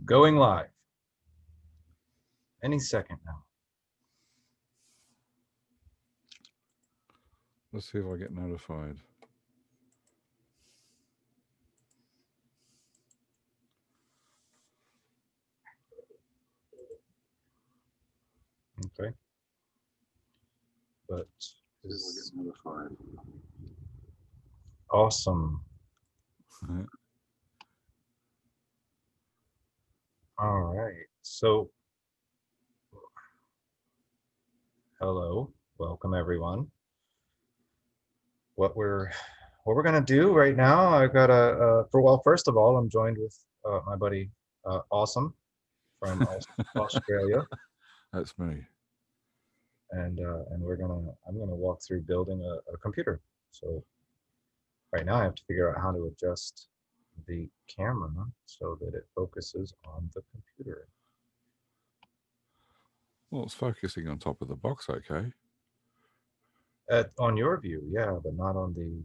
Going live. Any second now. Let's see if I get notified. Okay. But See if I get notified. Awesome. All right. So, hello, welcome everyone. What we're gonna do right now, I've got first of all, I'm joined with my buddy Awesome from Australia, That's me. and I'm gonna walk through building a computer. So right now I have to figure out how to adjust the camera so that it focuses on the computer. Well, it's focusing on top of the box, okay. On your view, yeah, but not on the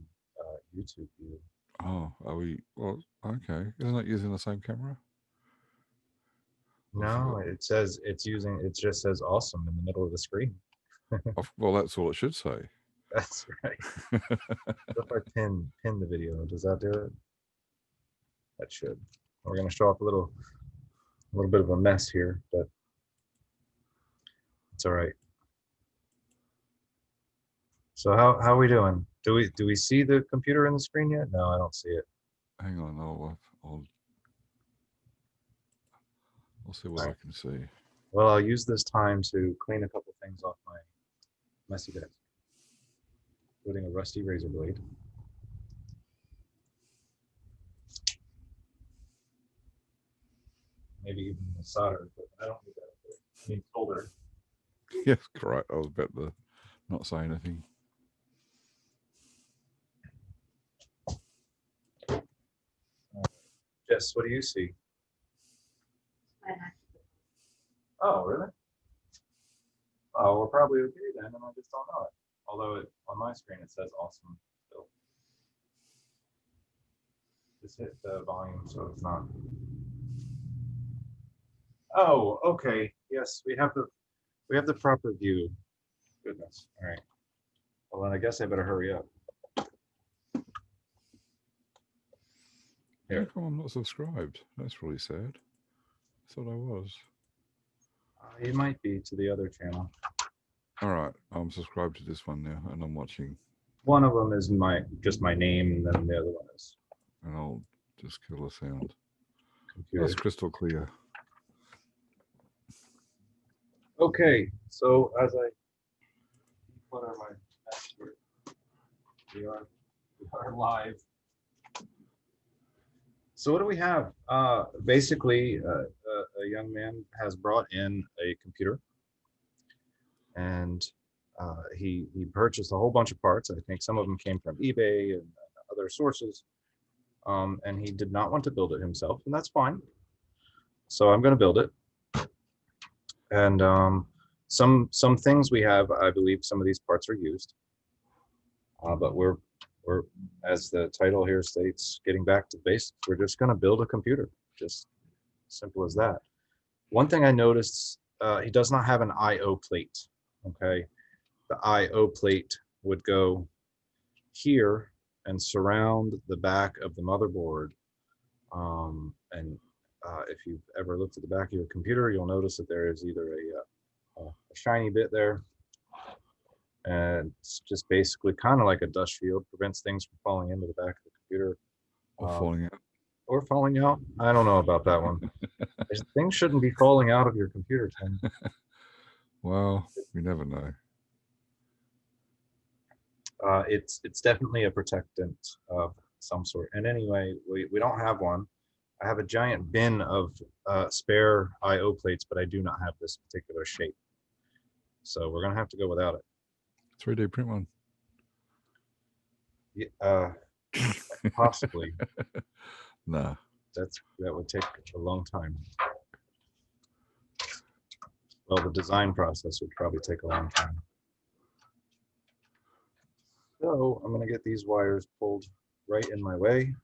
YouTube view. Oh, are we? Well, okay. Isn't it using the same camera? No, it says it just says awesome in the middle of the screen. Well, that's all it should say. That's right. If I pin the video, does that do it? That should. We're gonna show off a little bit of a mess here, but it's all right. So how are we doing? Do we see the computer in the screen yet? No, I don't see it. Hang on, I'll see what I can see. Well, I'll use this time to clean a couple things off my messy desk, including a rusty razor blade. Maybe even the solder, but I don't need that. I need solder. Yes, correct. I was about to not say anything. Jess, what do you see? Oh, really? Oh, we're probably okay then, and I just don't know it. Although on my screen it says awesome still. Just hit the volume so it's not. Oh, okay. Yes, we have the proper view. Goodness. All right. Well, then I guess I better hurry up. How come I'm not subscribed? That's really sad. I thought I was. You might be to the other channel. All right, I'm subscribed to this one now, and I'm watching. One of them is just my name, and then the other one is. And I'll just kill the sound. Computer. That's crystal clear. Okay, so as I declutter my mess here, we are live. So what do we have? Basically, a young man has brought in a computer, and he purchased a whole bunch of parts. I think some of them came from eBay and other sources, and he did not want to build it himself, and that's fine. So I'm going to build it. And some things we have, I believe some of these parts are used, but we're, as the title here states, getting back to basics. We're just going to build a computer, just simple as that. One thing I noticed, he does not have an I/O plate. Okay, the I/O plate would go here and surround the back of the motherboard. And if you've ever looked at the back of your computer, you'll notice that there is either a shiny bit there, and it's just basically kind of like a dust shield, prevents things from falling into the back of the computer. Or falling out. Or falling out. I don't know about that one. Things shouldn't be falling out of your computer, Tim. Well, you never know. It's definitely a protectant of some sort. And anyway, we don't have one. I have a giant bin of spare I/O plates, but I do not have this particular shape. So we're gonna have to go without it. 3D print one. Yeah, possibly. Nah. That would take a long time. Well, the design process would probably take a long time. So I'm gonna get these wires pulled right in my way.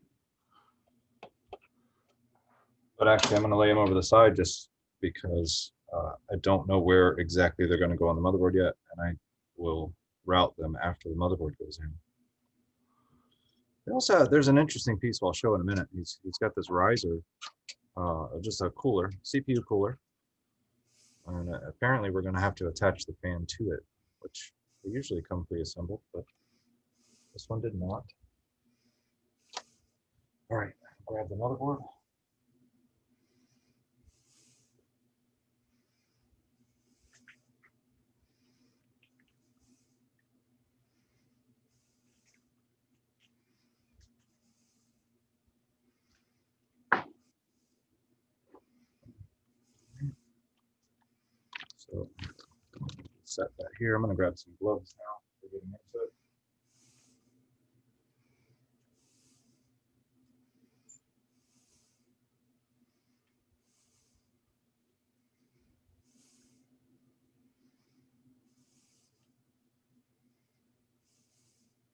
But actually, I'm going to lay them over the side just because I don't know where exactly they're going to go on the motherboard yet, and I will route them after the motherboard goes in. They also there's an interesting piece I'll show in a minute. He's got this riser, just a cooler, CPU cooler, and apparently we're going to have to attach the fan to it, which they usually come pre-assembled, but this one did not. All right, grab the motherboard. So set that here. I'm going to grab some gloves now for getting into it.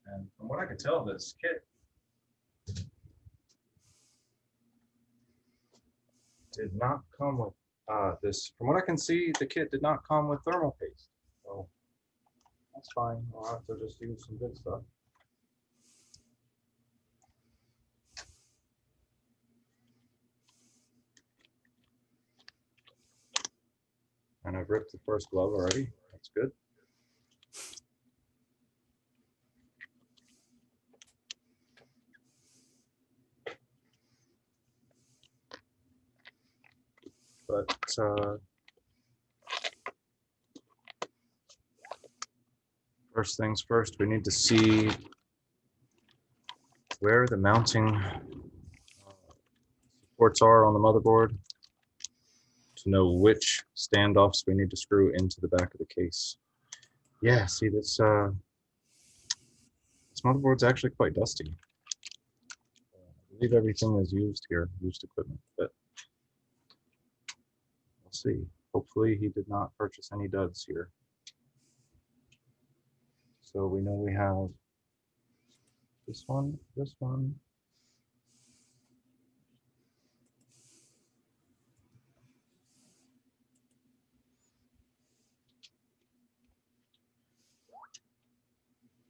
And from what I could tell, this kit did not come with this. From what I can see, the kit did not come with thermal paste. So that's fine. I'll have to just use some good stuff. And I've ripped the first glove already. That's good. But first things first, we need to see where the mounting ports are on the motherboard to know which standoffs we need to screw into the back of the case. Yeah, see this motherboard's actually quite dusty. I believe everything is used here, used equipment, but we'll see. Hopefully he did not purchase any duds here. So we know we have this one, this one.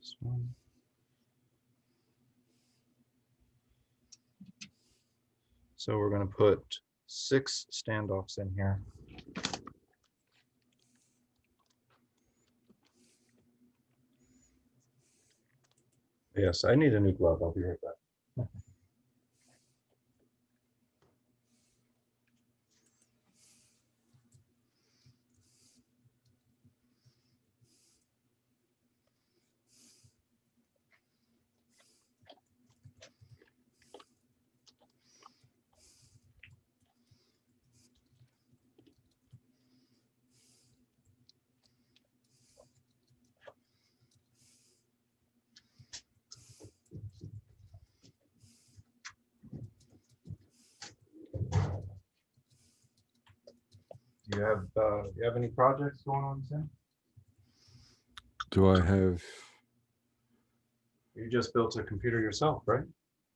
This one. So we're going to put 6 standoffs in here. Yes, I need a new glove. I'll be right back. Do you have any projects going on, Tim? Do I have? You just built a computer yourself, right?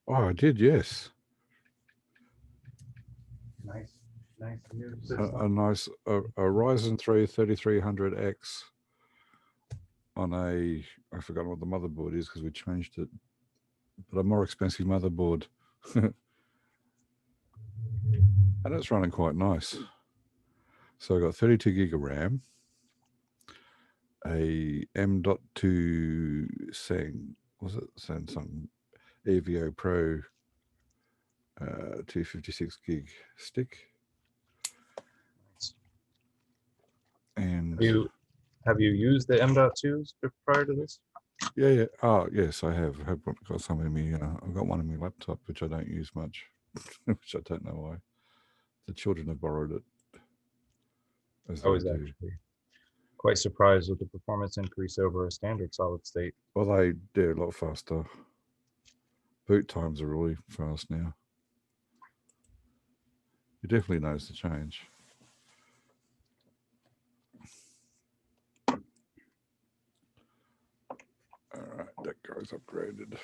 Oh, I did, yes. Nice, nice new A system. nice a Ryzen 3 3300X on a, I forgot what the motherboard is because we changed it, but a more expensive motherboard. And it's running quite nice. So I got 32 gig of RAM, a M.2 Samsung EVO Pro 256 gig stick, and Have you used the M.2s prior to this? yeah. Oh, yes, I have. I have got some in me. I've got one in my laptop, which I don't use much, which I don't know why. The children have borrowed it, as I they was do. actually quite surprised with the performance increase over a standard solid state. Well, they're a lot faster. Boot times are really fast now. You definitely notice the change. All right, that guy's upgraded.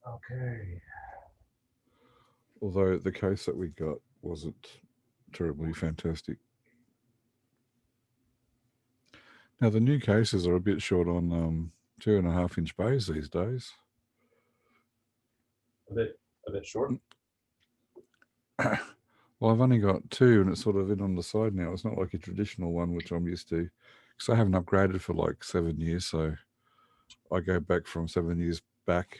Okay. Although the case that we got wasn't terribly fantastic. Now the new cases are a bit short on 2.5-inch bays these days. A bit short. Well, I've only got 2, and it's sort of in on the side now. It's not like a traditional one, which I'm used to, because I haven't upgraded for like 7 years. So I go back from 7 years back.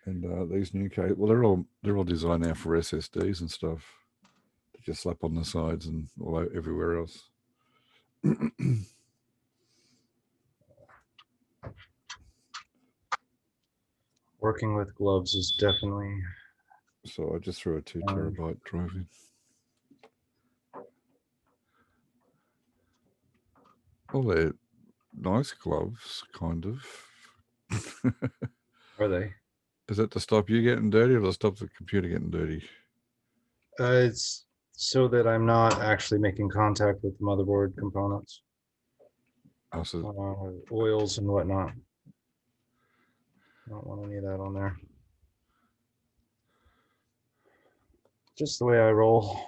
And these new cases, well, they're all designed now for SSDs and stuff to just slap on the sides and everywhere else. Working with gloves is definitely. So I just threw a 2 terabyte drive in. Well, they're nice gloves, kind of. Are they? Is it to stop you getting dirty or to stop the computer getting dirty? It's so that I'm not actually making contact with the motherboard components, Oh, so oils and whatnot. I don't want any of that on there. Just the way I roll.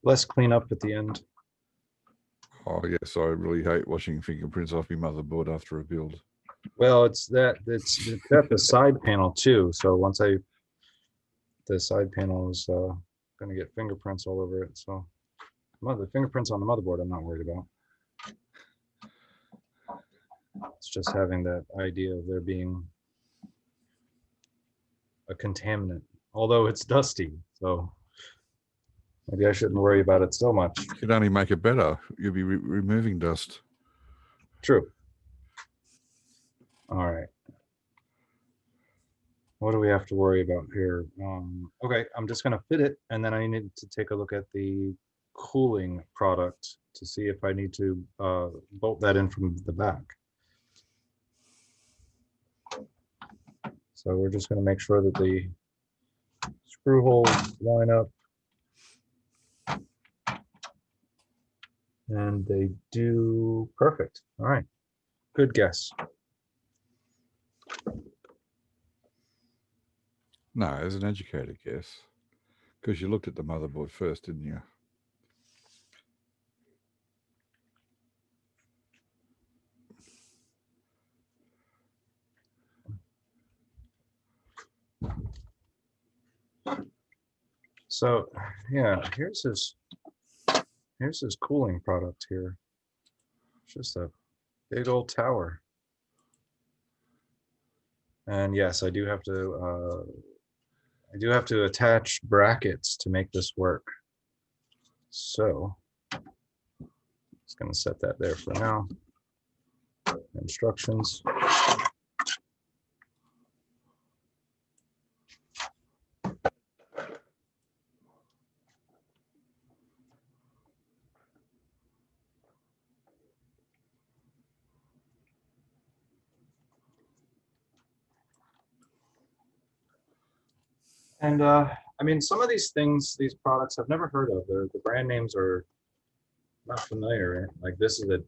Less cleanup at the end. oh yes, I really hate washing fingerprints off your motherboard after a build. Well, it's at the side panel too. So once the side panel is going to get fingerprints all over it. So the fingerprints on the motherboard, I'm not worried about. It's just having that idea of there being a contaminant, although it's dusty. So maybe I shouldn't worry about it so much. You could only make it better. You'll be removing dust. True. All right. What do we have to worry about here? Okay, I'm just going to fit it, and then I need to take a look at the cooling product to see if I need to bolt that in from the back. So we're just going to make sure that the screw holes line up. And they do perfect. All right, good guess. No, as an educated guess, because you looked at the motherboard first, didn't you? So yeah, here's his cooling product here. It's just a big old tower. And yes, I do have to attach brackets to make this work. So just going to set that there for now. Instructions. And I mean, some of these things, these products I've never heard of. The brand names are not familiar. Like this is a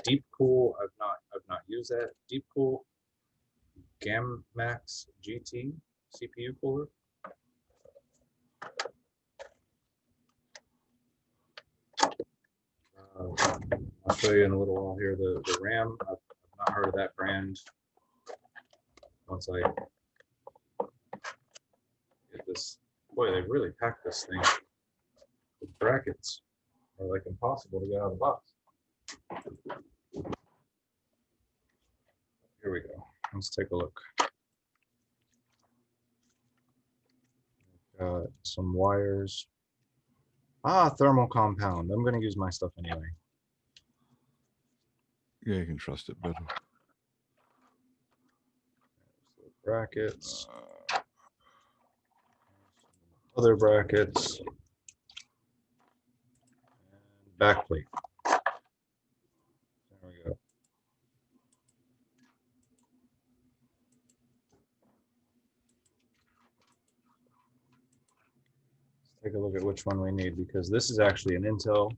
Deepcool. I've not used that. Deepcool GamMax GT CPU cooler. I'll show you in a little while here the RAM. I've not heard of that brand. Once I get this, boy, they really packed this thing. The brackets are like impossible to get out of the box. Here we go. Let's take a look. Got some wires. Thermal compound. I'm going to use my stuff anyway. Yeah, you can trust it better. Brackets. Other brackets. And backplate. There we go. Let's take a look at which one we need, because this is actually an Intel.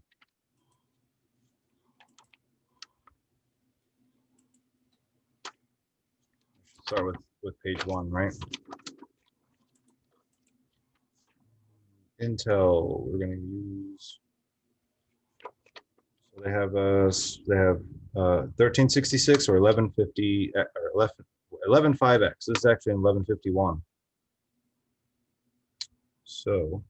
start with page 1, right? Intel, we're going to use. So they have 1366 or 1150 or 11.5x. This is actually an 1151. So,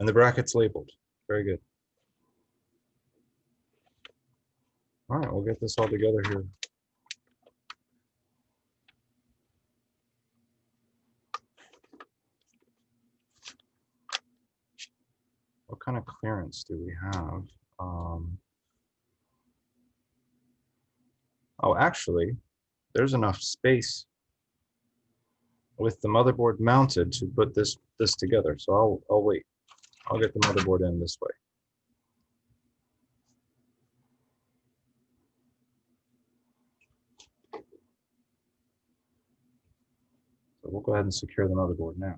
and the bracket's labeled. Very good. All right, we'll get this all together here. What kind of clearance do we have? Oh, actually, there's enough space with the motherboard mounted to put this together. So I'll wait. I'll get the motherboard in this way. So we'll go ahead and secure the motherboard now.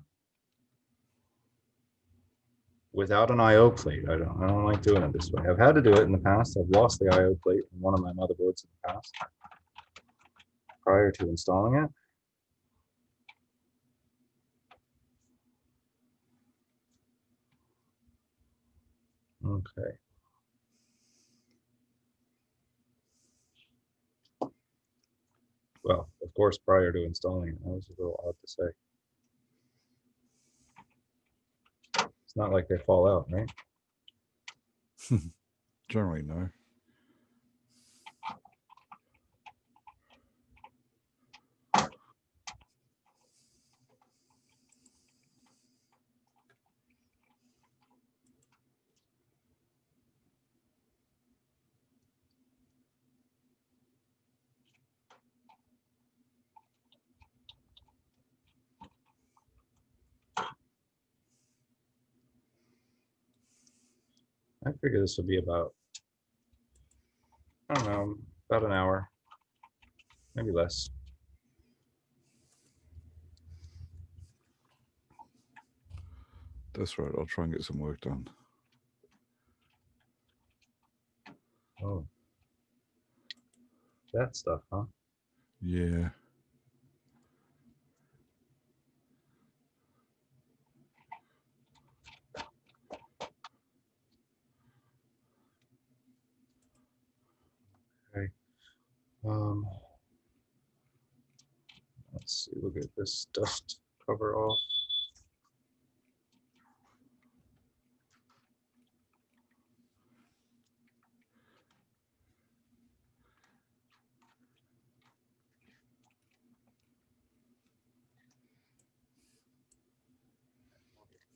Without an I/O plate. I don't like doing it this way. I've had to do it in the past. I've lost the I/O plate in one of my motherboards in the past prior to installing it. Okay. Well, of course, prior to installing it, that was a little odd to say. It's not like they fall out, right? Generally, no. I figure this will be about, I don't know, about an hour, maybe less. That's right. I'll try and get some work done. Oh, that stuff, huh? Yeah. Okay. Let's see. We'll get this dust cover off.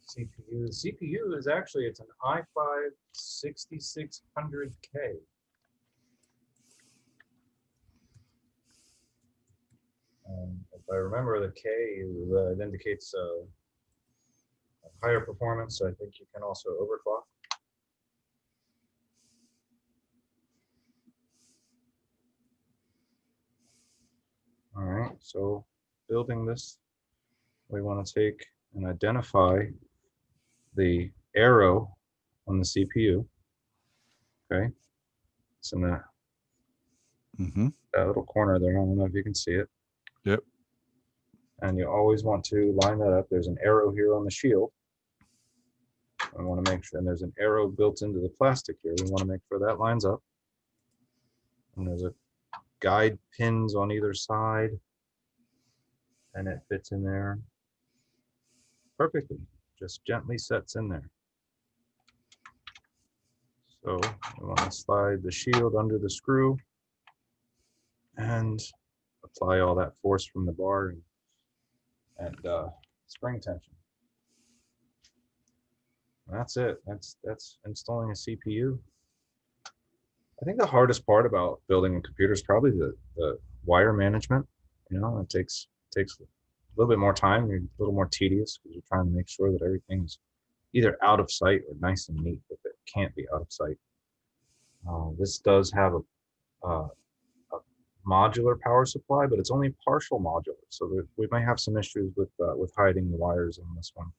CPU. The CPU is actually, it's an i5 6600K. If I remember, the K it indicates higher performance. So I think you can also overclock. All right, so building this, we want to take and identify the arrow on the CPU. Okay, it's in that little corner there. I don't know if you can see it. Yep. And you always want to line that up. There's an arrow here on the shield. I want to make sure, and there's an arrow built into the plastic here. We want to make sure that lines up. And there's a guide pins on either side, and it fits in there perfectly. Just gently sets in there. So we want to slide the shield under the screw and apply all that force from the bar and spring tension. And that's it. That's installing a CPU. I think the hardest part about building a computer is probably the wire management. You know, it takes a little bit more time. You're a little more tedious because you're trying to make sure that everything's either out of sight or nice and neat if it can't be out of sight. This does have a modular power supply, but it's only partial modular, so we might have some issues with hiding the wires on this one.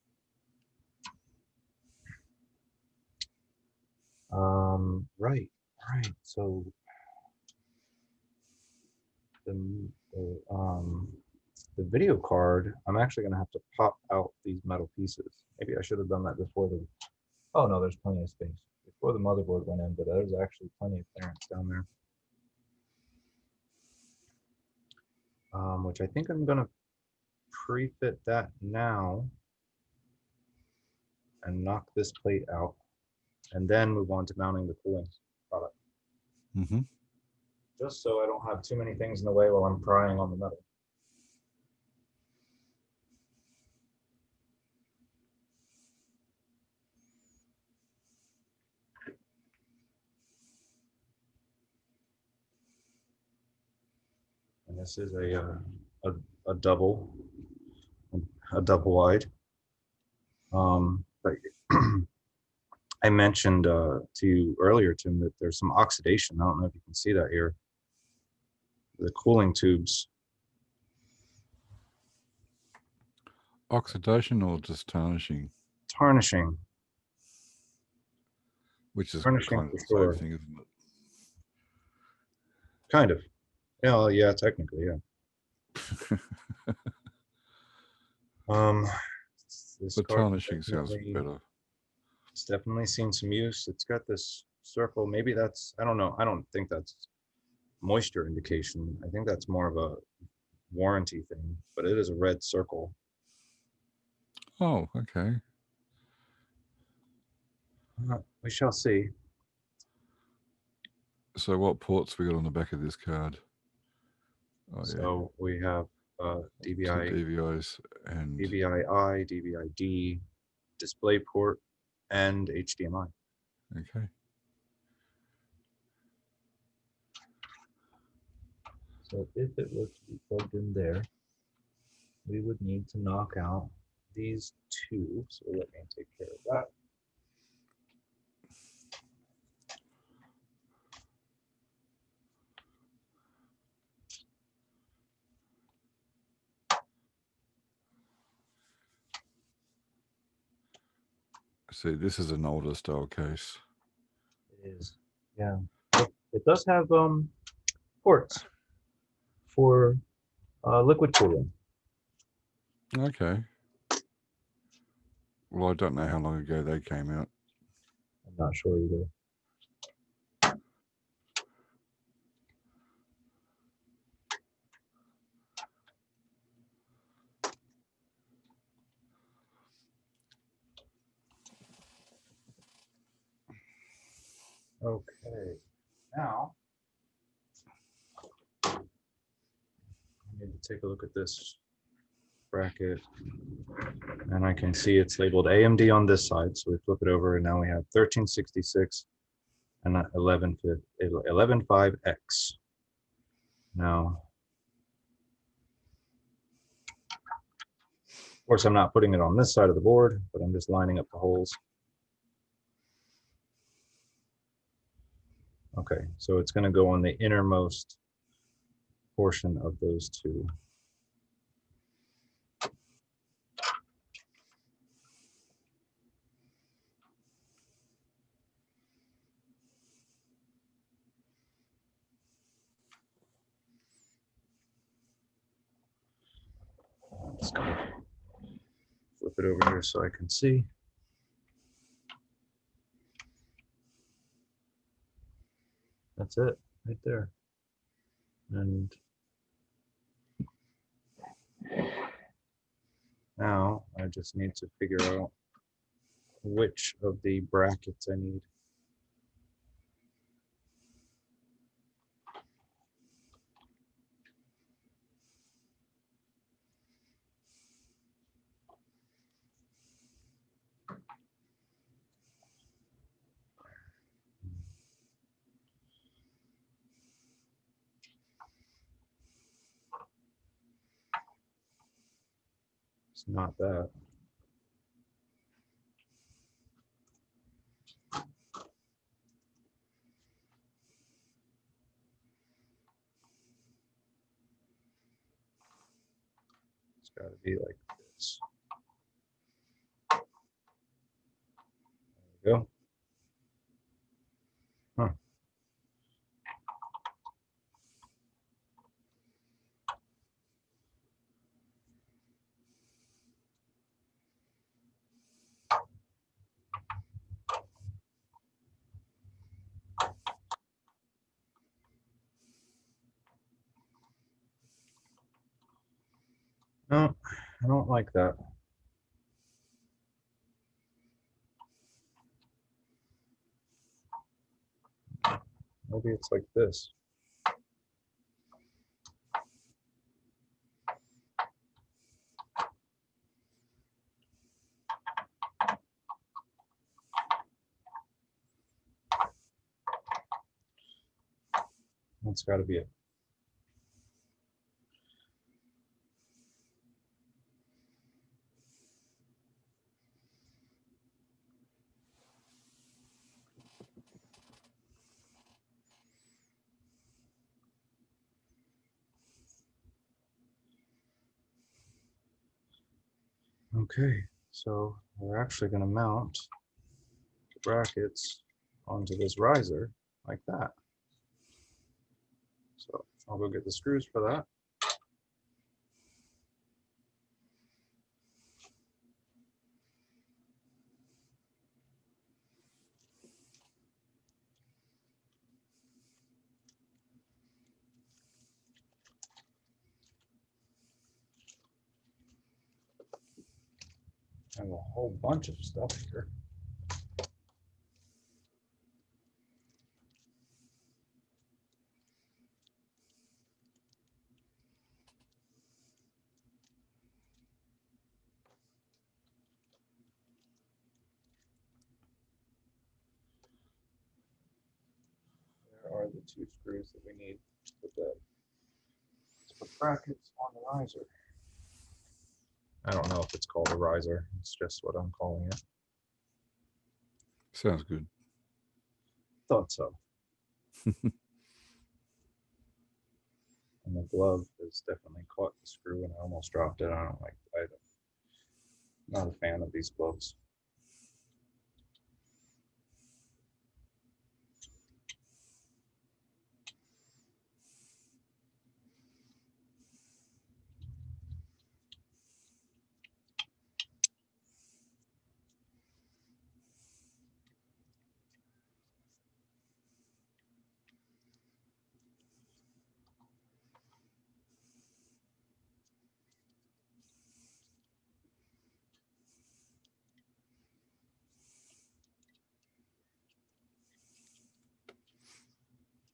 Right. So the video card, I'm actually gonna have to pop out these metal pieces. Maybe I should have done that before the, oh no, there's plenty of space. Before the motherboard went in, but there's actually plenty of clearance down there. Which I think I'm gonna pre-fit that now and knock this plate out and then move on to mounting the cooling product. Mm-hmm. Just so I don't have too many things in the way while I'm prying on the metal. And this is a double wide. But I mentioned to you earlier, Tim, that there's some oxidation. I don't know if you can see that here. The cooling tubes. Oxidation or just tarnishing? Tarnishing. Which is Tarnishing kind of for the sure. same thing, isn't it? Kind of. Yeah, well, yeah, technically, yeah. This But card tarnishing sounds better. It's definitely seen some use. It's got this circle. Maybe that's, I don't know. I don't think that's moisture indication. I think that's more of a warranty thing, but it is a red circle. Oh, okay. We shall see. So what ports we got on the back of this card? Oh, So we have Two DVI, DVIs and DVI-I, DVI-D, display port, and HDMI. okay. So if it were to be plugged in there, we would need to knock out these two. So let me take care of that. See, this is an older style case. It is, yeah. It does have ports for liquid cooling. Okay. Well, I don't know how long ago they came out. I'm not sure either. Okay, now I need to take a look at this bracket, and I can see it's labeled AMD on this side. So we flip it over, and now we have 1366 and 11.5X. Now, of course, I'm not putting it on this side of the board, but I'm just lining up the holes. Okay, so it's going to go on the innermost portion of those two. Let's go. Flip it over here so I can see. That's it, right there. And now I just need to figure out which of the brackets I need. It's not that. It's got to be like this. There we go. Huh. No, I don't like that. Maybe it's like this. That's got to be it. Okay, so we're actually going to mount the brackets onto this riser like that. So I'll go get the screws for that. I have a whole bunch of stuff here. There are the two screws that we need to put brackets on the riser. I don't know if it's called a riser. It's just what I'm calling it. Sounds good. Thought so. And the glove has definitely caught the screw and I almost dropped it. I don't like it. I'm not a fan of these gloves.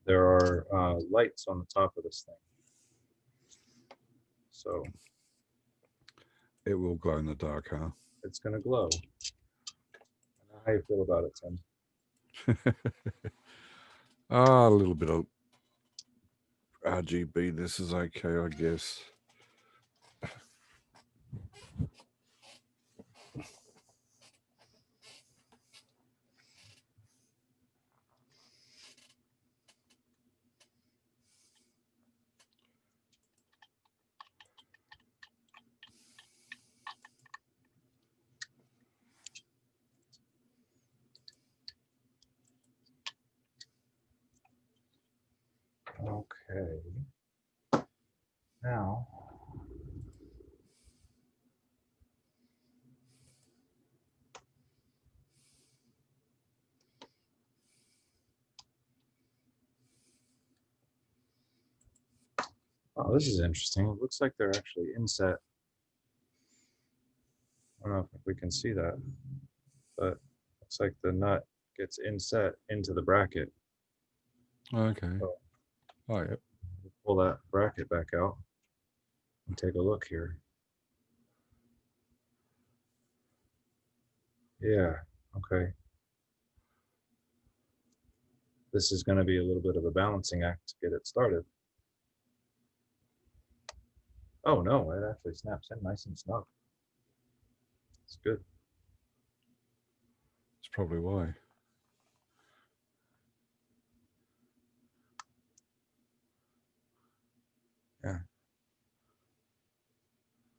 There are lights on the top of this thing. So It will glow in the dark, huh? it's going to glow. I know how you feel about it, Tim. A little bit of RGB. This is okay, I guess. Okay. Now, oh, this is interesting. It looks like they're actually inset. I don't know if we can see that, but looks like the nut gets inset into the bracket. Okay. So Oh, yep. pull that bracket back out and take a look here. Yeah, okay. This is going to be a little bit of a balancing act to get it started. Oh no, it actually snaps in nice and snug. It's good. That's probably why. Yeah.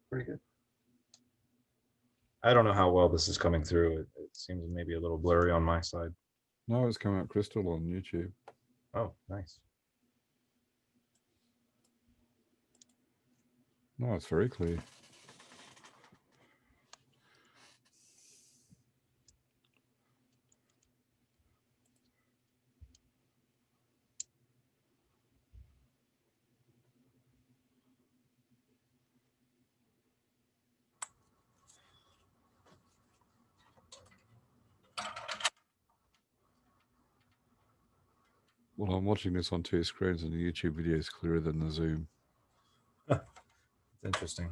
Pretty good. I don't know how well this is coming through. It seems maybe a little blurry on my side. No, it's coming out crystal on YouTube. Oh, nice. No, it's very clear. Well, I'm watching this on two screens, and the YouTube video is clearer than the Zoom, It's interesting.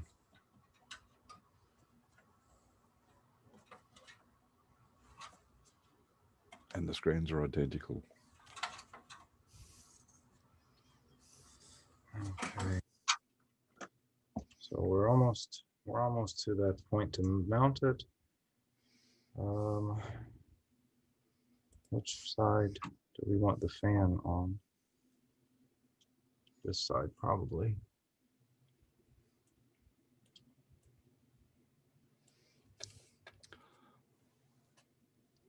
and the screens are identical. Okay. So we're almost to that point to mount it. Which side do we want the fan on? This side, probably.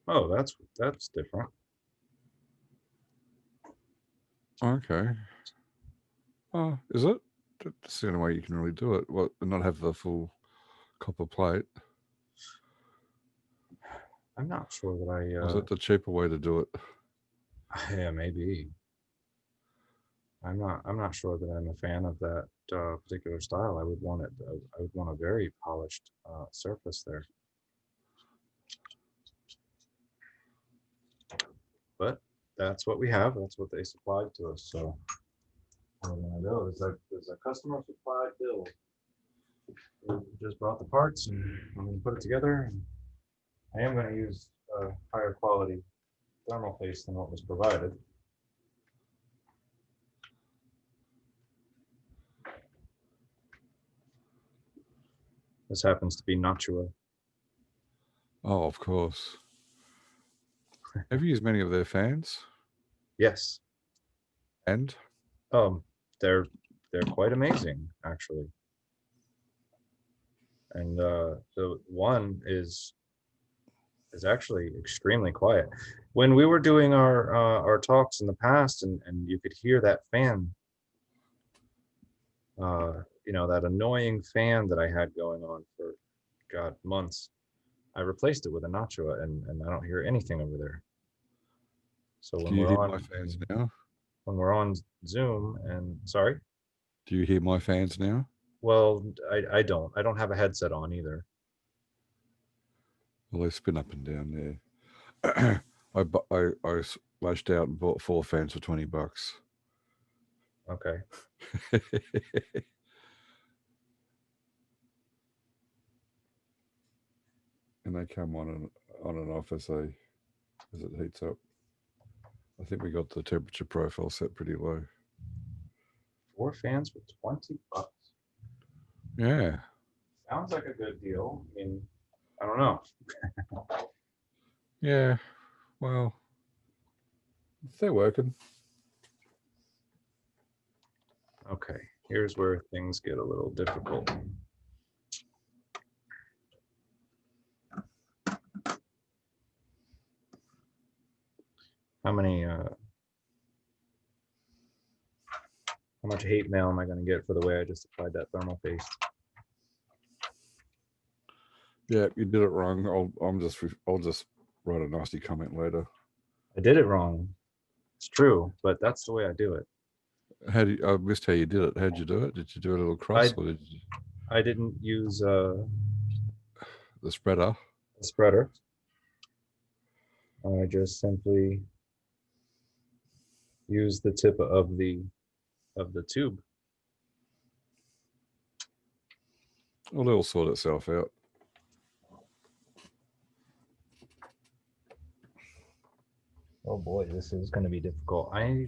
Oh, that's different. Okay. Oh, is it? That's the only way you can really do it. What, and not have the full copper plate. I'm not sure that Was it the cheaper way to do it? yeah, maybe. I'm not sure that I'm a fan of that particular style. I would want it. I would want a very polished surface there. But that's what we have. That's what they supplied to us. So what we're gonna do is there's a customer supplied build. We just brought the parts and I'm gonna put it together. And I am gonna use a higher quality thermal paste than what was provided. This happens to be Noctua. Oh, of course. Have you used many of their fans? Yes. And They're quite amazing, actually. And the one is actually extremely quiet. When we were doing our talks in the past, and you could hear that fan, you know, that annoying fan that I had going on for God months. I replaced it with a Noctua, and I don't hear anything over there. So when can you we're hear on my fans now? when we're on Zoom, and sorry, Do you hear my fans now? well, I don't have a headset on either. Well, they spin up and down there. I lashed out and bought 4 fans for $20. Okay. And they come on and off as it heats up. I think we got the temperature profile set pretty low. 4 fans for $20. Yeah. Sounds like a good deal. I mean, I don't know. Yeah. Well, they're working. Okay, here's where things get a little difficult. How much hate mail am I going to get for the way I just applied that thermal paste? Yeah, you did it wrong. I'll just write a nasty comment later. I did it wrong. It's true, but that's the way I do it. I missed how you did it. How'd you do it? Did you do a little cross or did you I didn't use the spreader? a spreader. I just simply use the tip of the tube. Well, it'll sort itself out. Oh boy, this is going to be difficult. I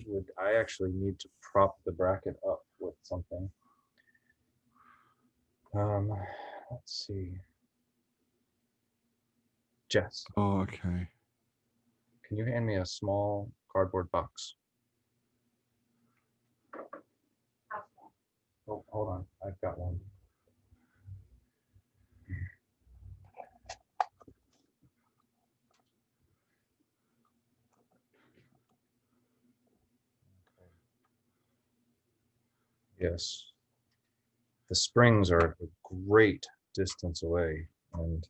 actually need to prop the bracket up with something. Let's see. Jess, Oh, okay. can you hand me a small cardboard box? Oh, hold on. I've got one. Yes. The springs are a great distance away, and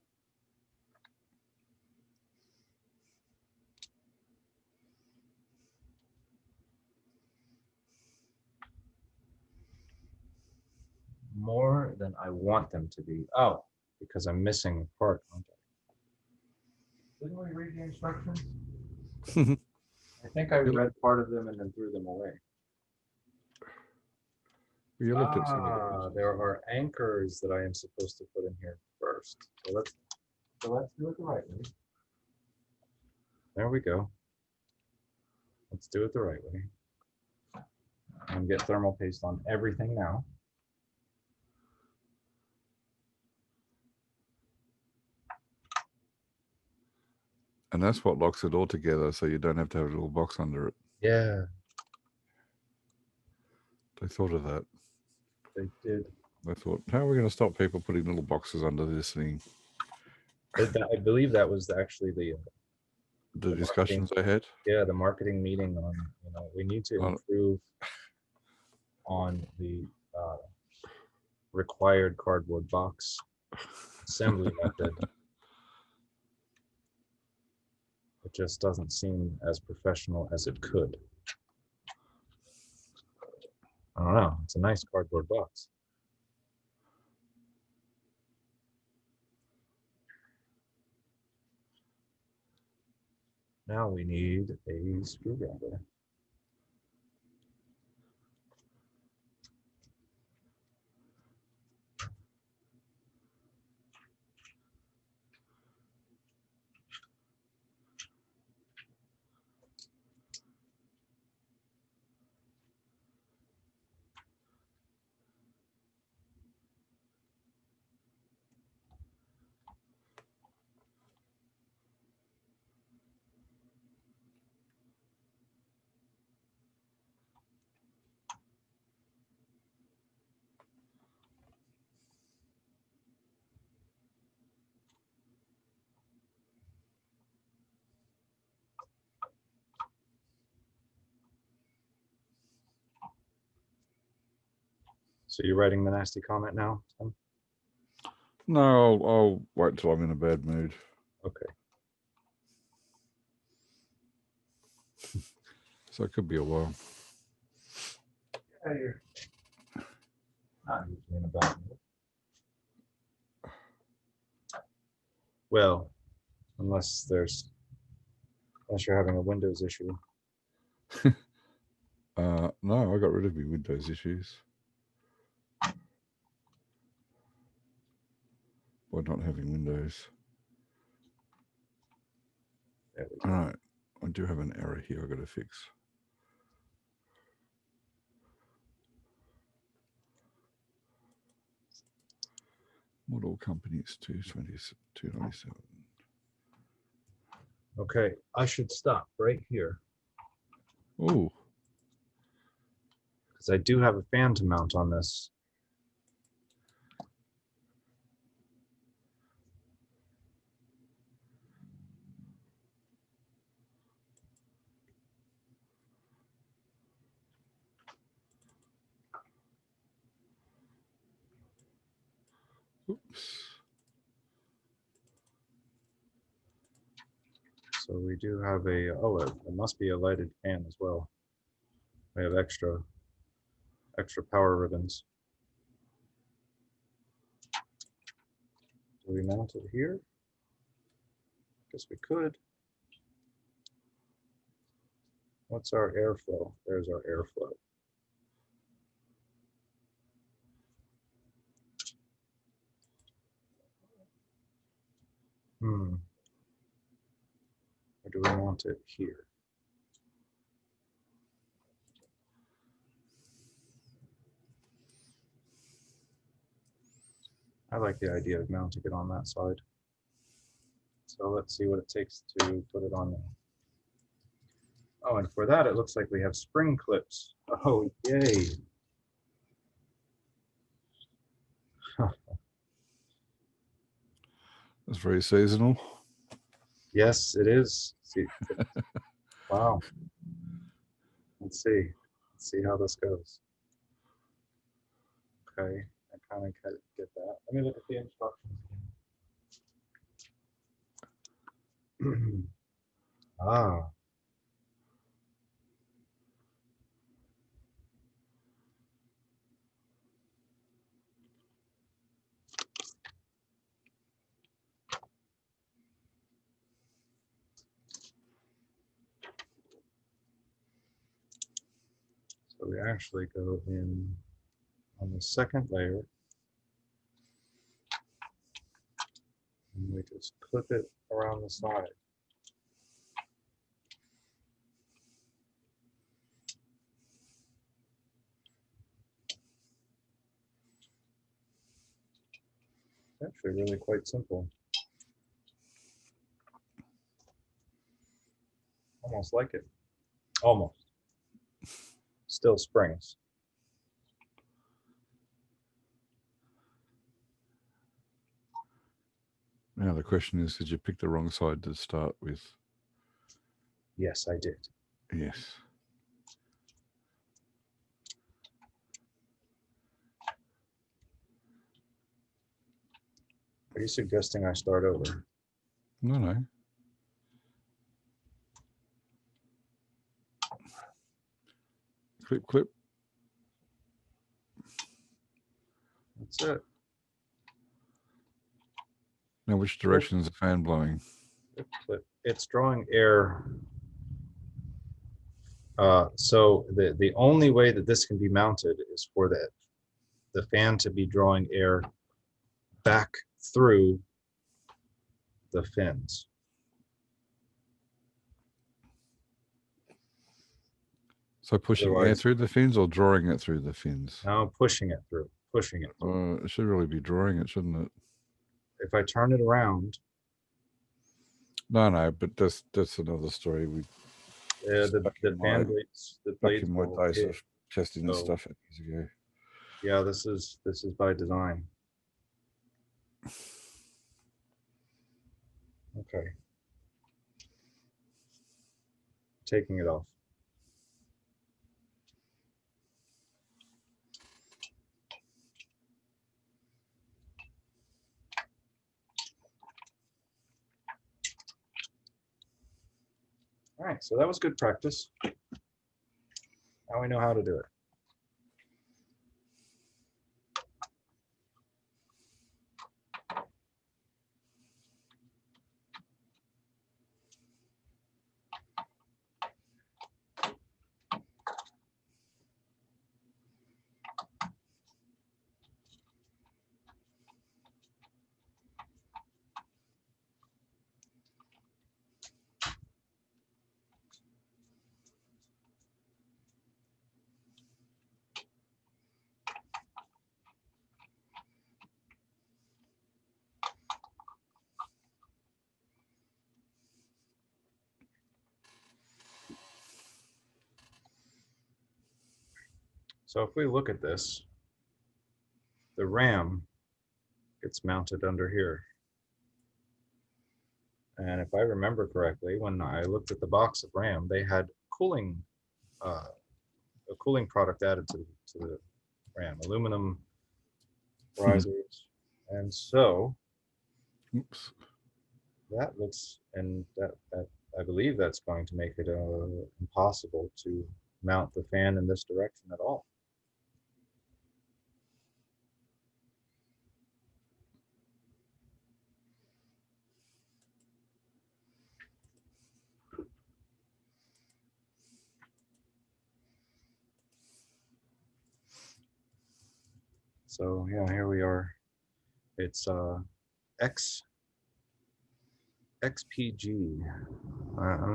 more than I want them to be. Oh, because I'm missing a part, aren't I? Didn't we read the instructions? I think I You- read part of them and then threw them away. You looked at some of the Ah, pictures. there are anchors that I am supposed to put in here first. So let's do it the right way. There we go. Let's do it the right way. And get thermal paste on everything now. And that's what locks it all together, so you don't have to have a little box under it. Yeah, They thought of that. they did. They thought, how are we going to stop people putting little boxes under this thing? I believe that was actually The marketing. discussions they had. the marketing meeting on, we need to On- improve on the required cardboard box assembly method. It just doesn't seem as professional as it could. I don't know. It's a nice cardboard box. Now we need a screwdriver. So you're writing the nasty comment now, Tim? No, I'll wait until I'm in a bad mood. Okay. So it could be a while. Yeah, you're not usually in a bad mood. Well, unless you're having a Windows issue. No, I got rid of my Windows issues by not having Windows. There we All go. right, I do have an error here I got to fix. Model companies 297. Okay, I should stop right here Oh, because I do have a fan to mount on this. oops. So we do have it must be a lighted fan as well. We have extra power ribbons. Do we mount it here? Guess we could. What's our airflow? There's our airflow. Or do we want it here? I like the idea of mounting it on that side. So let's see what it takes to put it on there. Oh, and for that, it looks like we have spring clips. Oh, yay. That's very seasonal. Yes, it is. See, wow. Let's see. Let's see how this goes. Okay, I kind of get that. Let me look at the instructions again. Ah, So we actually go in on the second layer, and we just clip it around the side. It's actually really quite simple. Almost like it. Almost. Still springs. Now the question is, did you pick the wrong side to start with? Yes, I did. Yes. Are you suggesting I start over? No, no. Clip, clip. That's it. Now, which direction is the fan blowing? Clip, clip. It's drawing air. So the only way that this can be mounted is for the fan to be drawing air back through the fins. So pushing air Otherwise- through the fins or drawing it through the fins? Now pushing it through, pushing it through. It should really be drawing it, shouldn't it? If I turn it around, No, but that's another story. the Back in my- fan blades, the Back blades in my will days hit. of testing and So- stuff years ago. Yeah, this is by design. Okay. Taking it off. All right, so that was good practice. Now we know how to do it. So if we look at this, the RAM gets mounted under here. And if I remember correctly, when I looked at the box of RAM, they had cooling, a cooling product added to the RAM, aluminum risers. And so Oops. that looks, and that I believe that's going to make it impossible to mount the fan in this direction at all. So yeah, here we are. It's XPG. I'm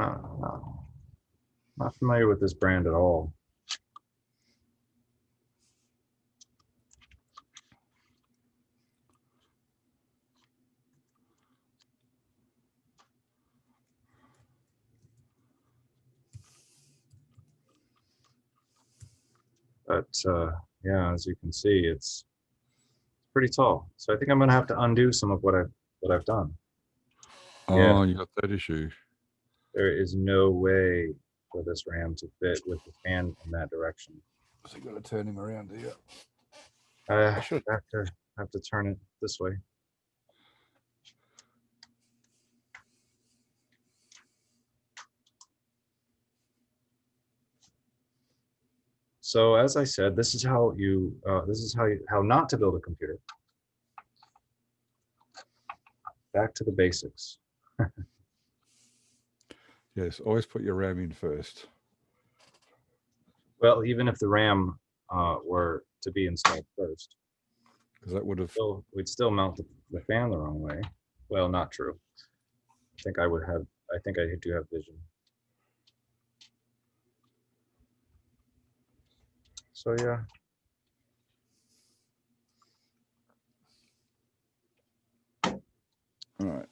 not familiar with this brand at all. But yeah, as you can see, it's pretty tall. So I think I'm gonna have to undo some of what I've done. Oh, Yeah. you got that issue. There is no way for this RAM to fit with the fan in that direction. So you got to turn him around here. I should- have to turn it this way. So as I said, this is how how not to build a computer. Back to the basics. Yes, always put your RAM in first. Well, even if the RAM were to be installed first, Because that would have. we'd still mount the fan the wrong way. Well, not true. I think I would have. I think I do have vision. So yeah. All right.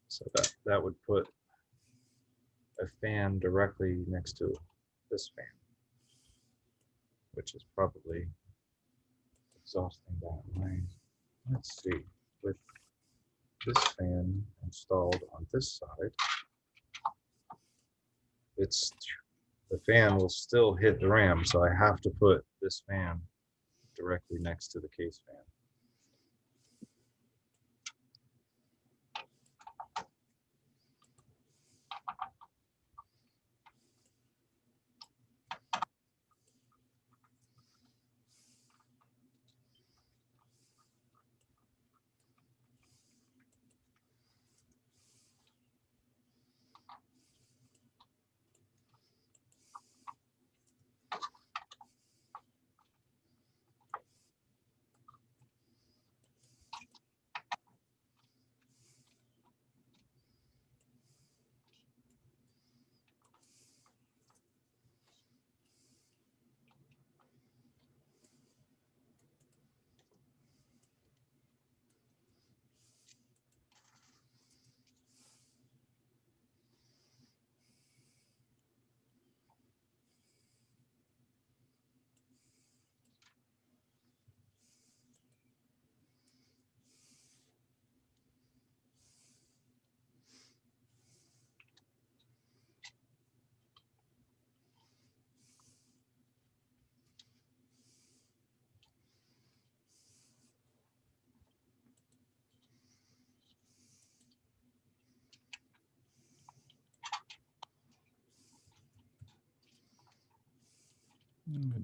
So that would put a fan directly next to this fan, which is probably exhausting that way. Let's see. With this fan installed on this side, the fan will still hit the RAM, so I have to put this fan directly next to the case fan.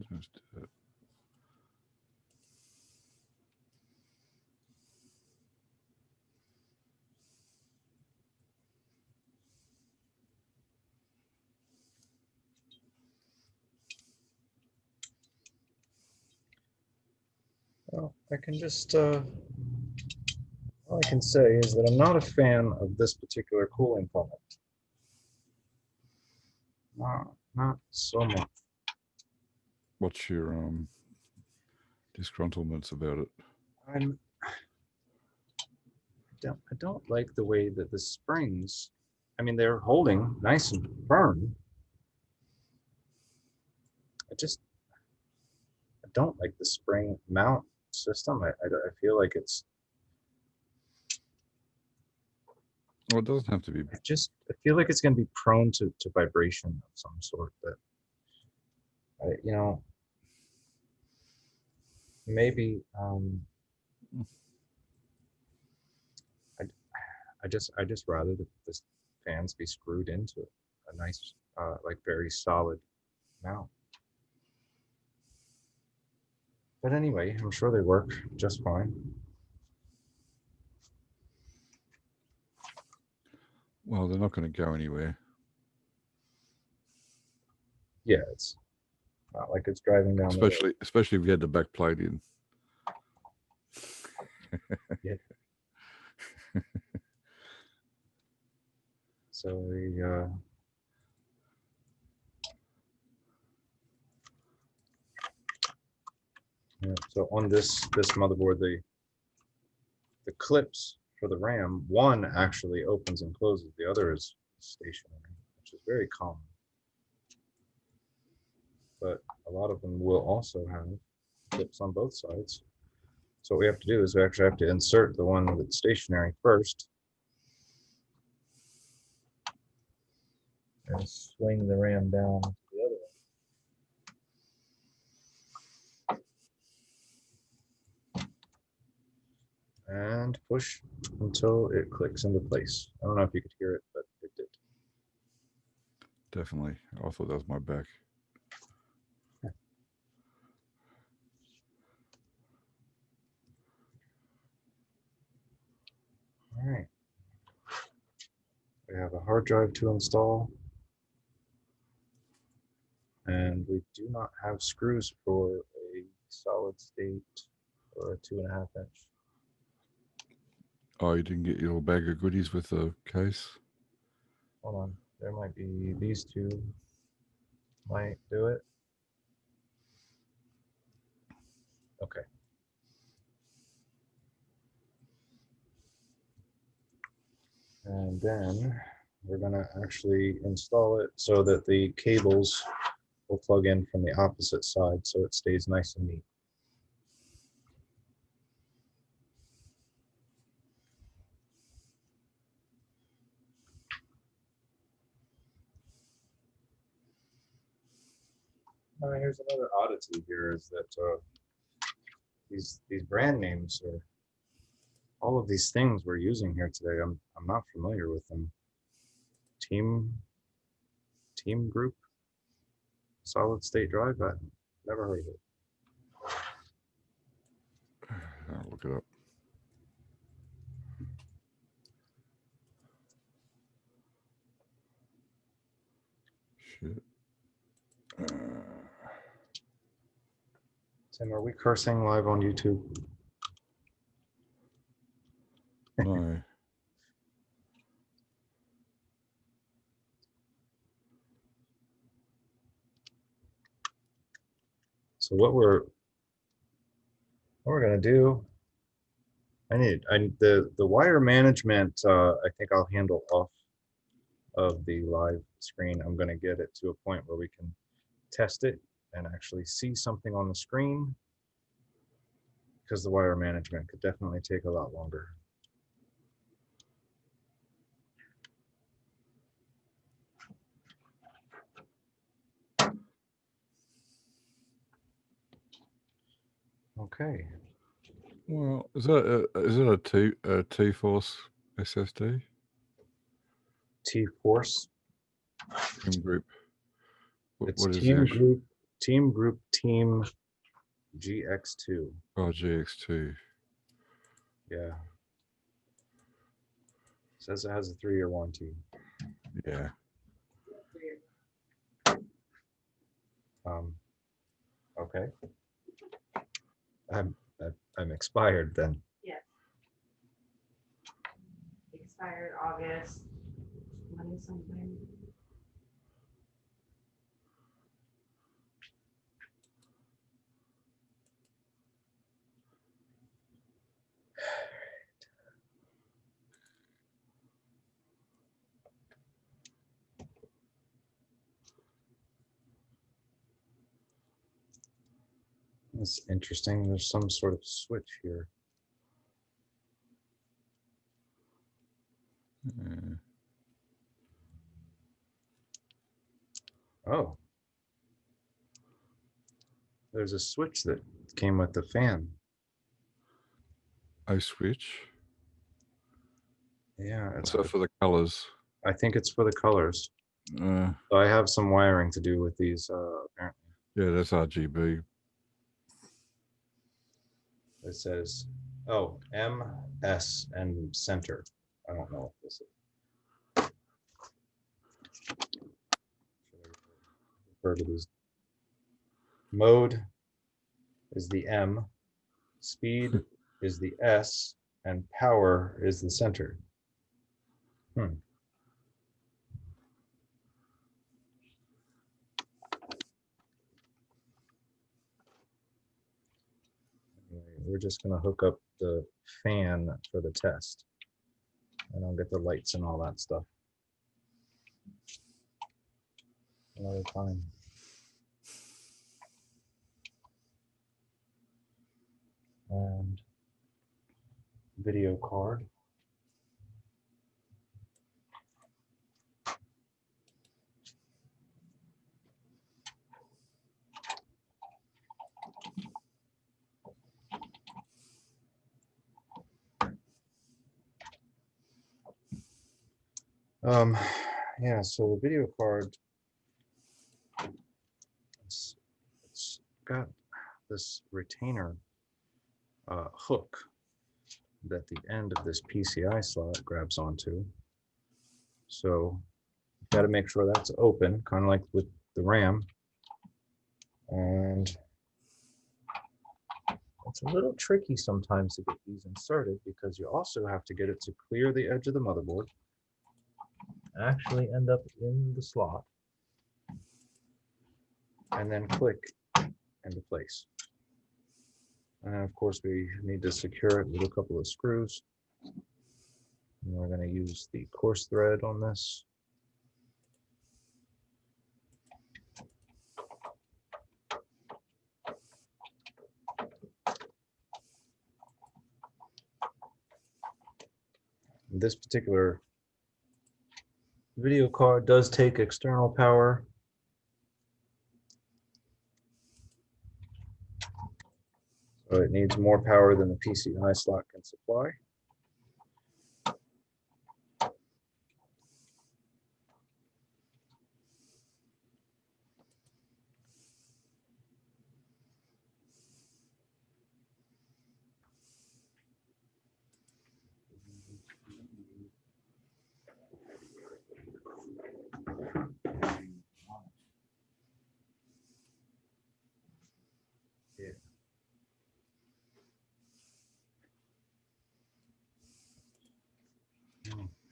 Just do it. Well, I can just, all I can say is that I'm not a fan of this particular cooling product. Not so much. What's your disgruntlements about it? I don't like the way that the springs, I mean, they're holding nice and firm. I don't like the spring mount system. I feel like it's, Well, it doesn't have to be. I feel like it's going to be prone to vibration of some sort that, you know, maybe, I just rather that the fans be screwed into a nice, like very solid mount. But anyway, I'm sure they work just fine. Well, they're not going to go anywhere. Yeah, it's not like it's driving down the road. Especially if you had the back plate in. Yeah. So we yeah, so on this motherboard, the clips for the RAM, one actually opens and closes, the other is stationary, which is very common. But a lot of them will also have clips on both sides. So what we have to do is we actually have to insert the one that's stationary first. And swing the ram down to the other one. And push until it clicks into place. I don't know if you could hear it, but it did. Definitely. I thought that was my back. All right. We have a hard drive to install. And we do not have screws for a solid state or a 2.5 inch. Oh, you didn't get your little bag of goodies with the case? Hold on, there might be these two might do it. Okay. And then we're gonna actually install it so that the cables will plug in from the opposite side so it stays nice and neat. Here's another oddity here is that these brand names are all of these things we're using here today. I'm not familiar with them. Team Group, solid state drive. I never heard of it. I'll look it up. Shit. Tim, are we cursing live on YouTube? No. So what we're gonna do? The wire management. I think I'll handle off of the live screen. I'm gonna get it to a point where we can test it and actually see something on the screen, because the wire management could definitely take a lot longer. Okay. Well, is it a T-Force SSD? T-Force. Team Group. It's What is Team the Group. Team GX2. Oh, GX2. Yeah. Says it has a 3-year warranty. Yeah. Okay. I'm expired then. Yes. Expired August 20 something. That's interesting. There's some sort of switch here. Yeah. Oh. There's a switch that came with the fan. A switch. Yeah. It's So for the colors. I think it's for the colors. So I have some wiring to do with these, apparently. Yeah, that's RGB. It says, oh, M, S, and center. I don't know what this is. Refer to these. Mode is the M, speed is the S, and power is the center. We're just going to hook up the fan for the test, and I'll get the lights and all that stuff another time. And video card. Um, yeah, so the video card, it's got this retainer hook that the end of this PCI slot grabs onto. So got to make sure that's open, kind of like with the RAM. And it's a little tricky sometimes to get these inserted because you also have to get it to clear the edge of the motherboard and actually end up in the slot and then click into place. And of course we need to secure it with a couple of screws. And we're going to use the coarse thread on this. This particular video card does take external power. So it needs more power than the PCI slot can supply.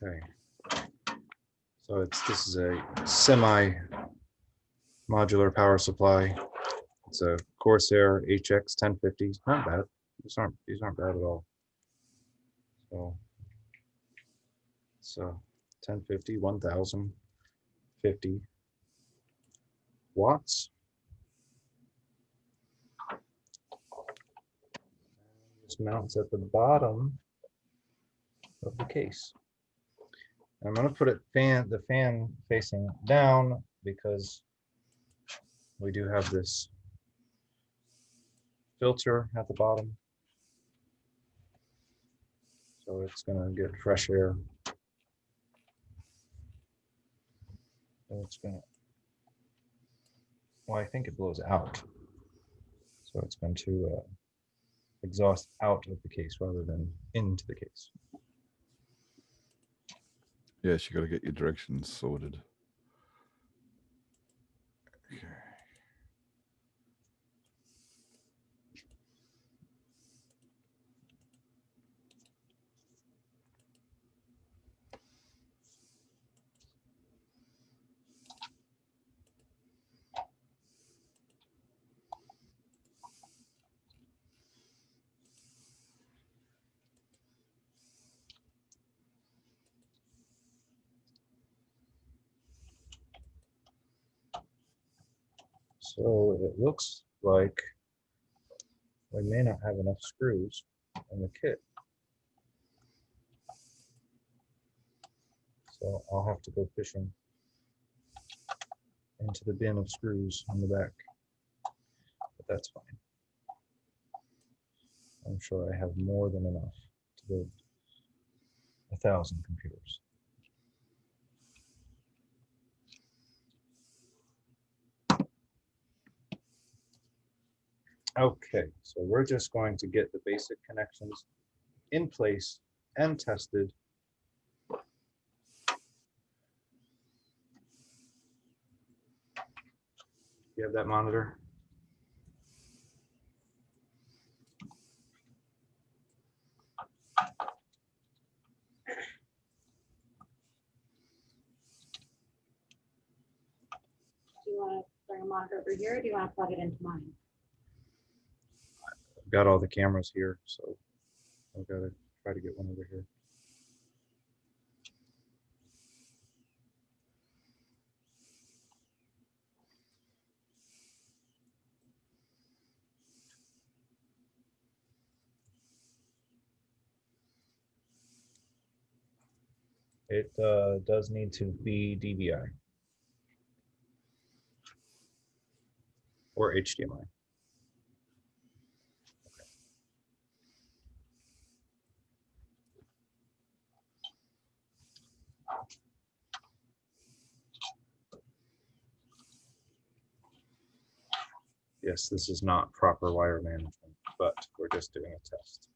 Okay. So this is a semi-modular power supply. It's a Corsair HX 1050. Not bad. These aren't bad at all. So 1050, 1050 watts. This mounts at the bottom of the case. I'm going to put the fan facing down because we do have this filter at the bottom. So it's going to get fresh air. So it's going to, well, I think it blows out. So it's going to exhaust out of the case rather than into the case. Yes, you got to get your directions sorted. Okay. So it looks like we may not have enough screws in the kit. So I'll have to go fishing into the bin of screws on the back. But that's fine. I'm sure I have more than enough to build 1,000 computers. Okay, so we're just going to get the basic connections in place and tested. You have that monitor? Do you want to bring a monitor over here, or do you want to plug it into mine? I've got all the cameras here, so I've got to try to get one over here. It does need to be DVI or HDMI. Yes, this is not proper wire management, but we're just doing a test.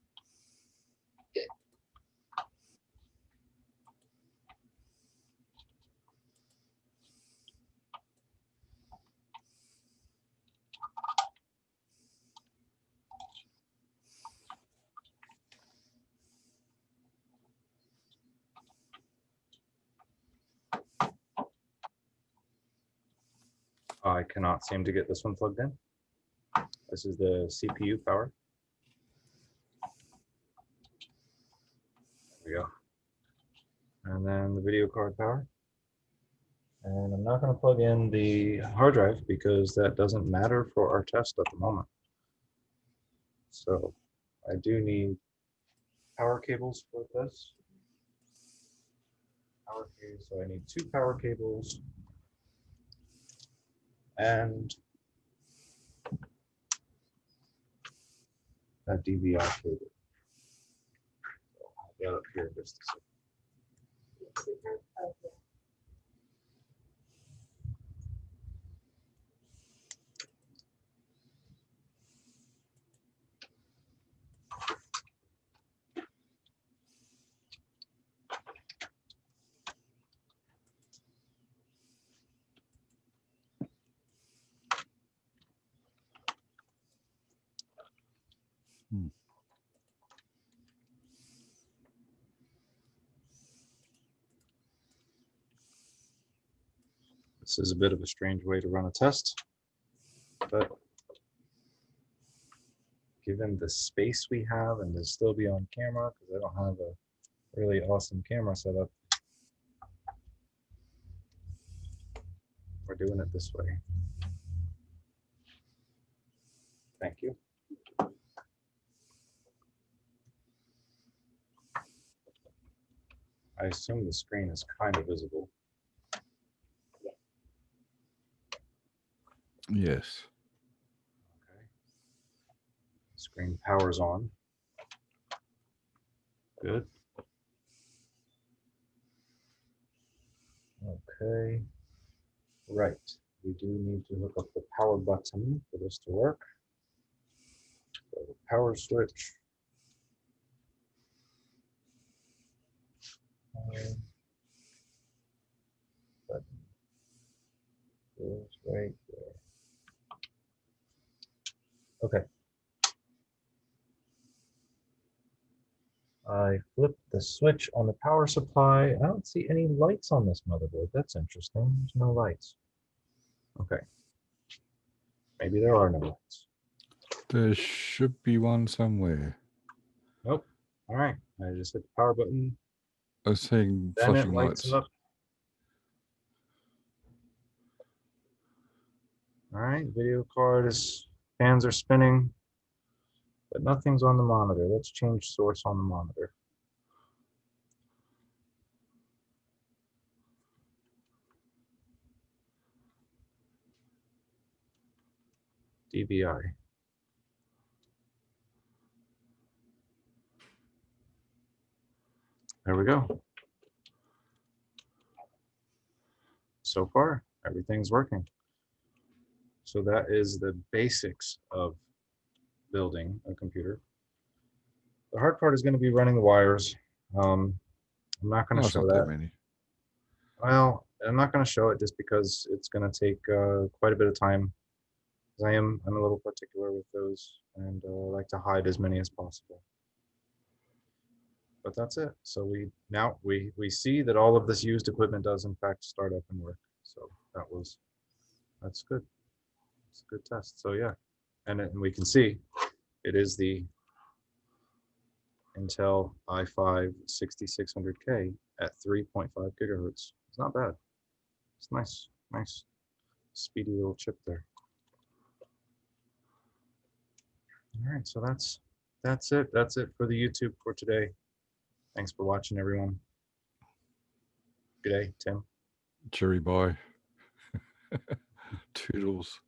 I cannot seem to get this one plugged in. This is the CPU power. There we go. And then the video card power. And I'm not going to plug in the hard drive because that doesn't matter for our test at the moment. So I do need power cables for this. Power cables, so I need 2 power cables and a DVI cable. So I'll get up here in just a second. This is a bit of a strange way to run a test, but given the space we have and to still be on camera, because I don't have a really awesome camera setup, we're doing it this way. Thank you. I assume the screen is kind of visible. Yes. Okay. Screen power's on. Good. Okay. Right. We do need to hook up the power button for this to work. So the power switch. Button is right there. Okay. I flipped the switch on the power supply. I don't see any lights on this motherboard. That's interesting. There's no lights. Okay. Maybe there are no lights. There should be one somewhere. Nope. All right. I just hit the power button. I was seeing Then it flashing lights lights. up. All right. Video card is, fans are spinning, but nothing's on the monitor. Let's change source on the monitor. DVI. There we go. So far, everything's working. So that is the basics of building a computer. The hard part is going to be running the wires. I'm not going Oh, to it's show not that that. many. Well, I'm not going to show it just because it's going to take quite a bit of time. I'm a little particular with those and like to hide as many as possible. But that's it. So we see that all of this used equipment does in fact start up and work. So that's good. It's a good test. So yeah, and we can see it is the Intel i5 6600K at 3.5 gigahertz. It's not bad. It's nice, nice, speedy little chip there. All right, so that's it. That's it for the YouTube for today. Thanks for watching, everyone. Good day, Tim. Cherry bye. Toodles.